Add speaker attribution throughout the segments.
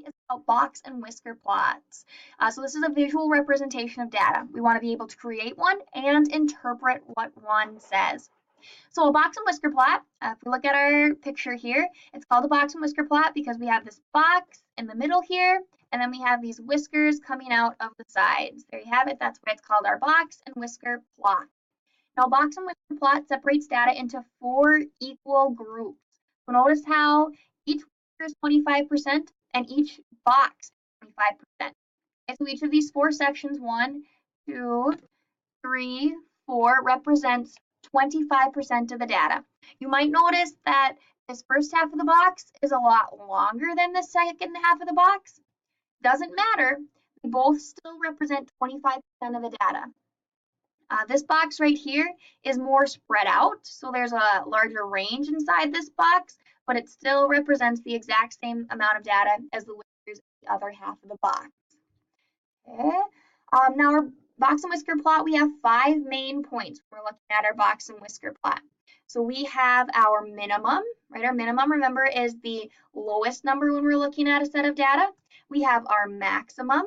Speaker 1: is about box and whisker plots. So this is a visual representation of data. We want to be able to create one and interpret what one says. So a box and whisker plot, if we look at our picture here, it's called a box and whisker plot because we have this box in the middle here, and then we have these whiskers coming out of the sides. There you have it. That's why it's called our box and whisker plot. Now, box and whisker plot separates data into 4 equal groups. So notice how each whisker is 25% and each box is 25%. Okay, so each of these 4 sections, 1, 2, 3, 4, represents 25% of the data. You might notice that this first half of the box is a lot longer than the second half of the box. Doesn't matter. They both still represent 25% of the data. This box right here is more spread out, so there's a larger range inside this box, but it still represents the exact same amount of data as the whiskers in the other half of the box. Okay. Now our box and whisker plot, we have 5 main points when we're looking at our box and whisker plot. So we have our minimum, right? Our minimum, remember, is the lowest number when we're looking at a set of data. We have our maximum,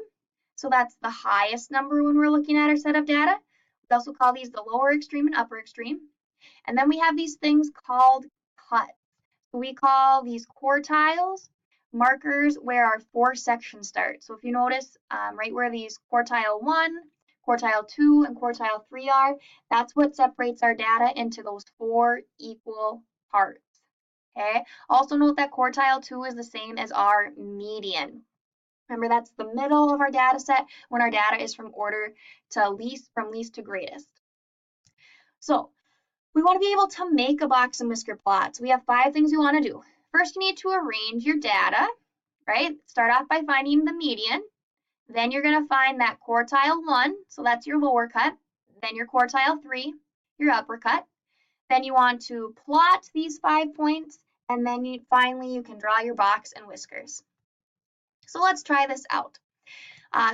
Speaker 1: so that's the highest number when we're looking at our set of data. We also call these the lower extreme and upper extreme. And then we have these things called cuts. So we call these quartiles markers where our 4 sections start. So if you notice right where these quartile 1, quartile 2, and quartile 3 are, that's what separates our data into those 4 equal parts. Okay. Also note that quartile 2 is the same as our median. Remember, that's the middle of our data set when our data is from least to greatest. So we want to be able to make a box and whisker plot. So we have 5 things we want to do. First, you need to arrange your data, right? Start off by finding the median. Then you're going to find that quartile 1, so that's your lower cut. Then your quartile 3, your upper cut. Then you want to plot these 5 points, and then finally you can draw your box and whiskers. So let's try this out.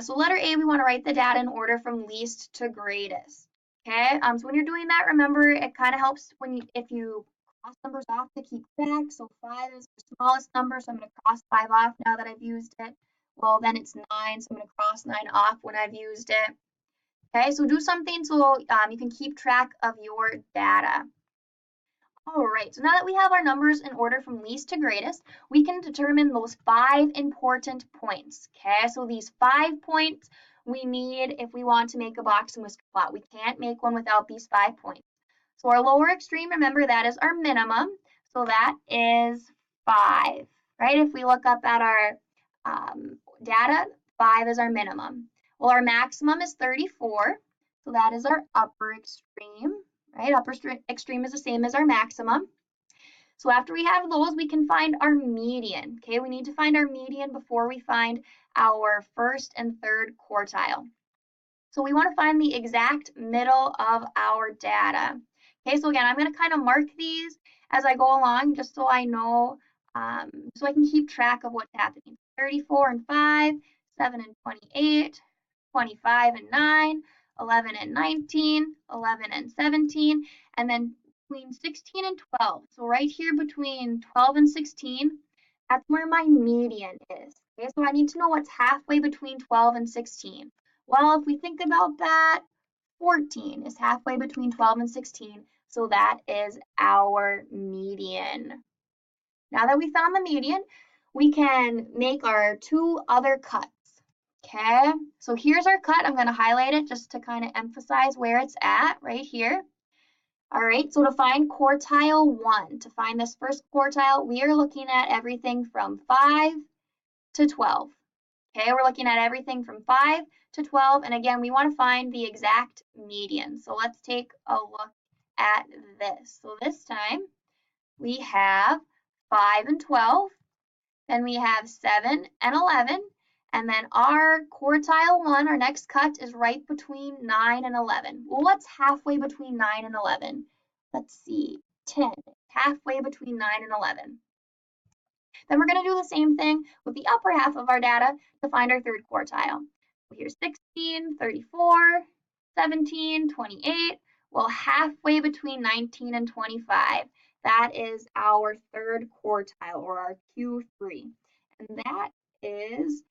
Speaker 1: So letter A, we want to write the data in order from least to greatest. Okay, so when you're doing that, remember it kind of helps if you cross numbers off to keep track. So 5 is the smallest number, so I'm going to cross 5 off now that I've used it. Well, then it's 9, so I'm going to cross 9 off when I've used it. Okay, so do something so you can keep track of your data. All right, so now that we have our numbers in order from least to greatest, we can determine those 5 important points. Okay, so these 5 points we need if we want to make a box and whisker plot. We can't make one without these 5 points. So our lower extreme, remember, that is our minimum. So that is 5, right? If we look up at our data, 5 is our minimum. Well, our maximum is 34, so that is our upper extreme, right? Upper extreme is the same as our maximum. So after we have those, we can find our median. Okay, we need to find our median before we find our first and third quartile. So we want to find the exact middle of our data. Okay, so again, I'm going to kind of mark these as I go along just so I know, so I can keep track of what's happening. 34 and 5, 7 and 28, 25 and 9, 11 and 19, 11 and 17, and then between 16 and 12. So right here between 12 and 16, that's where my median is. Okay, so I need to know what's halfway between 12 and 16. Well, if we think about that, 14 is halfway between 12 and 16, so that is our median. Now that we found the median, we can make our 2 other cuts. Okay, so here's our cut. I'm going to highlight it just to kind of emphasize where it's at right here. All right, so to find quartile 1, to find this first quartile, we are looking at everything from 5 to 12. Okay, we're looking at everything from 5 to 12, and again, we want to find the exact median. So let's take a look at this. So this time, we have 5 and 12, then we have 7 and 11, and then our quartile 1, our next cut, is right between 9 and 11. Well, what's halfway between 9 and 11? Let's see, 10, halfway between 9 and 11. Then we're going to do the same thing with the upper half of our data to find our third quartile. So here's 16, 34, 17, 28. Well, halfway between 19 and 25. That is our third quartile, or our Q3. And that is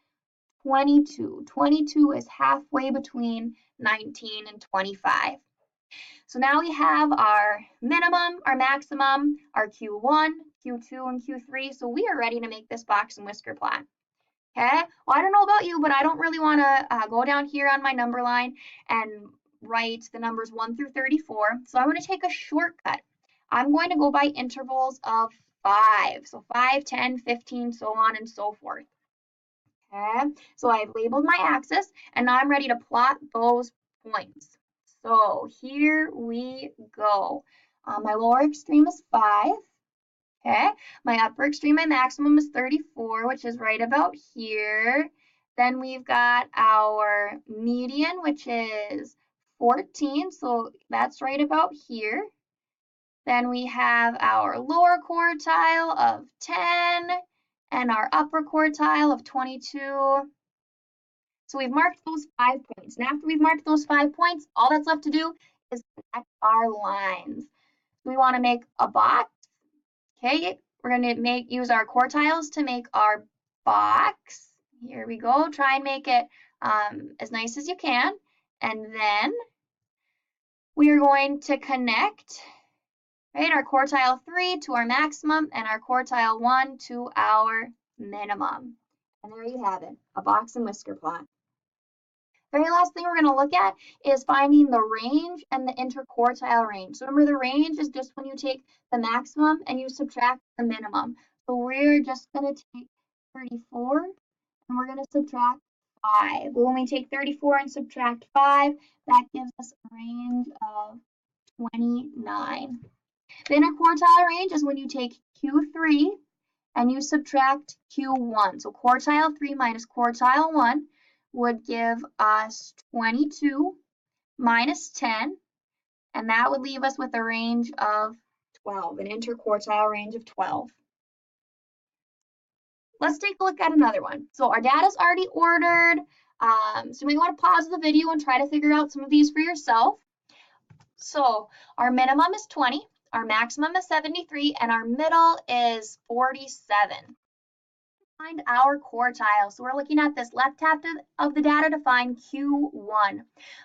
Speaker 1: 22. 22 is halfway between 19 and 25. So now we have our minimum, our maximum, our Q1, Q2, and Q3. So we are ready to make this box and whisker plot. Okay, well, I don't know about you, but I don't really want to go down here on my number line and write the numbers 1 through 34. So I'm going to take a shortcut. I'm going to go by intervals of 5. So 5, 10, 15, so on and so forth. Okay, so I've labeled my axis, and now I'm ready to plot those points. So here we go. My lower extreme is 5. Okay, my upper extreme, my maximum is 34, which is right about here. Then we've got our median, which is 14, so that's right about here. Then we have our lower quartile of 10 and our upper quartile of 22. So we've marked those 5 points. And after we've marked those 5 points, all that's left to do is connect our lines. We want to make a box. Okay, we're going to use our quartiles to make our box. Here we go. Try and make it as nice as you can. And then we are going to connect, right, our quartile 3 to our maximum and our quartile 1 to our minimum. And there you have it, a box and whisker plot. Very last thing we're going to look at is finding the range and the interquartile range. So remember, the range is just when you take the maximum and you subtract the minimum. So we're just going to take 34 and we're going to subtract 5. When we take 34 and subtract 5, that gives us a range of 29. The interquartile range is when you take Q3 and you subtract Q1. So quartile 3 minus quartile 1 would give us 22 minus 10, and that would leave us with a range of 12, an interquartile range of 12. Let's take a look at another one. So our data is already ordered, so you may want to pause the video and try to figure out some of these for yourself. So our minimum is 20, our maximum is 73, and our middle is 47. Find our quartile. So we're looking at this left half of the data to find Q1.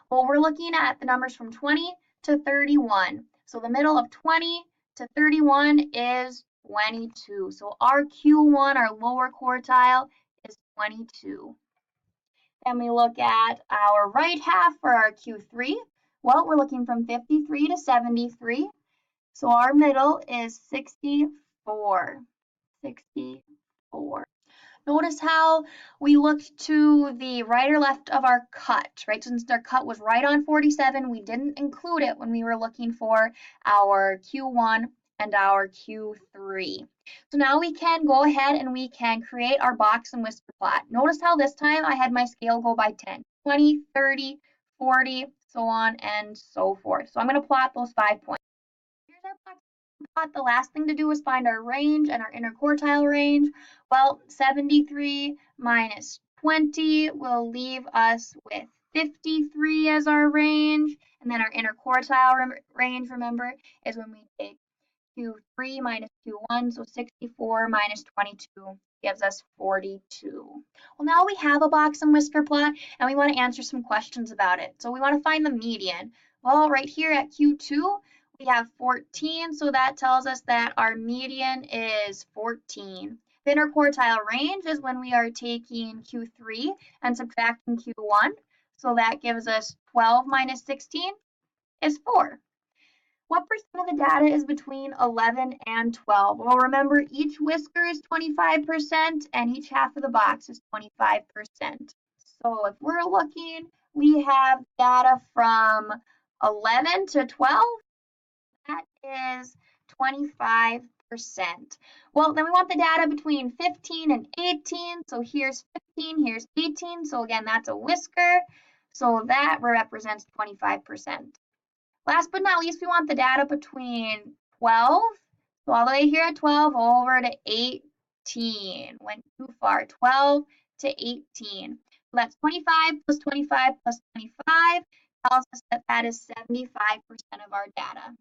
Speaker 1: Well, we're looking at the numbers from 20 to 31. So the middle of 20 to 31 is 22. So our Q1, our lower quartile, is 22. Then we look at our right half for our Q3. Well, we're looking from 53 to 73. So our middle is 64. 64. Notice how we looked to the right or left of our cut, right? Since our cut was right on 47, we didn't include it when we were looking for our Q1 and our Q3. So now we can go ahead and we can create our box and whisker plot. Notice how this time I had my scale go by 10, 20, 30, 40, so on and so forth. So I'm going to plot those 5 points. Here's our box plot. The last thing to do is find our range and our interquartile range. Well, 73 minus 20 will leave us with 53 as our range. And then our interquartile range, remember, is when we take Q3 minus Q1, so 64 minus 22 gives us 42. Well, now we have a box and whisker plot, and we want to answer some questions about it. So we want to find the median. Well, right here at Q2, we have 14, so that tells us that our median is 14. The interquartile range is when we are taking Q3 and subtracting Q1, so that gives us 12 minus 16 is 4. What percent of the data is between 11 and 12? Well, remember, each whisker is 25% and each half of the box is 25%. So if we're looking, we have data from 11 to 12. That is 25%. Well, then we want the data between 15 and 18. So here's 15, here's 18. So again, that's a whisker. So that represents 25%. Last but not least, we want the data between 12, so all the way here at 12 over to 18. Went too far, 12 to 18. So that's 25 plus 25 plus 25 tells us that that is 75% of our data.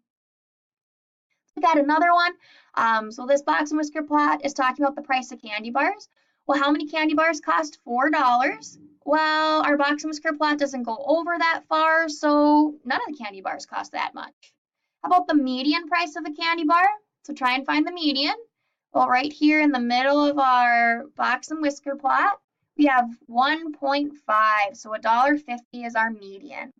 Speaker 1: Look at another one. So this box and whisker plot is talking about the price of candy bars. Well, how many candy bars cost $4? Well, our Box and Whisker plot doesn't go over that far, so none of the candy bars cost that much. How about the median price of a candy bar? So try and find the median. Well, right here in the middle of our Box and Whisker plot, we have 1.5, so $1.50 is our median.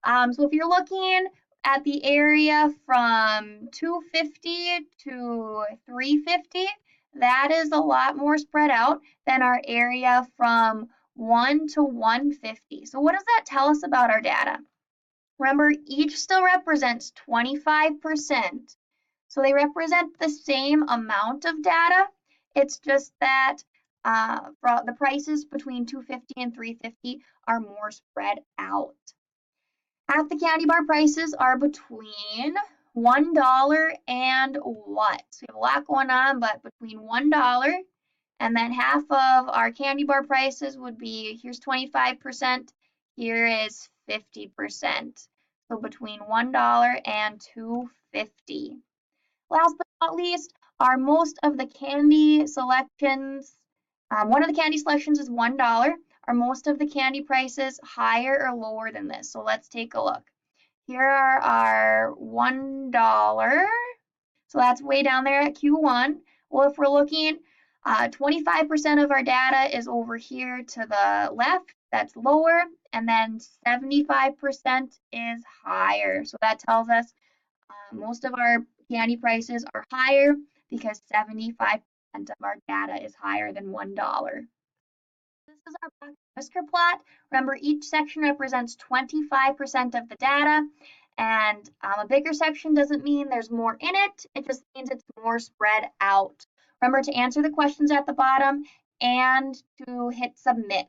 Speaker 1: So if you're looking at the area from 250 to 350, that is a lot more spread out than our area from 1 to 150. So what does that tell us about our data? Remember, each still represents 25%. So they represent the same amount of data. It's just that for the prices between 250 and 350 are more spread out. Half the candy bar prices are between $1 and what? So we have a lot going on, but between $1 and then half of our candy bar prices would be, here's 25%, here is 50%. So between $1 and $2.50. Last but not least, are most of the candy selections, one of the candy selections is $1. Are most of the candy prices higher or lower than this? So let's take a look. Here are our $1. So that's way down there at Q1. Well, if we're looking, 25% of our data is over here to the left, that's lower, and then 75% is higher. So that tells us most of our candy prices are higher because 75% of our data is higher than $1. This is our Box and Whisker plot. Remember, each section represents 25% of the data, and a bigger section doesn't mean there's more in it. It just means it's more spread out. Remember to answer the questions at the bottom and to hit submit.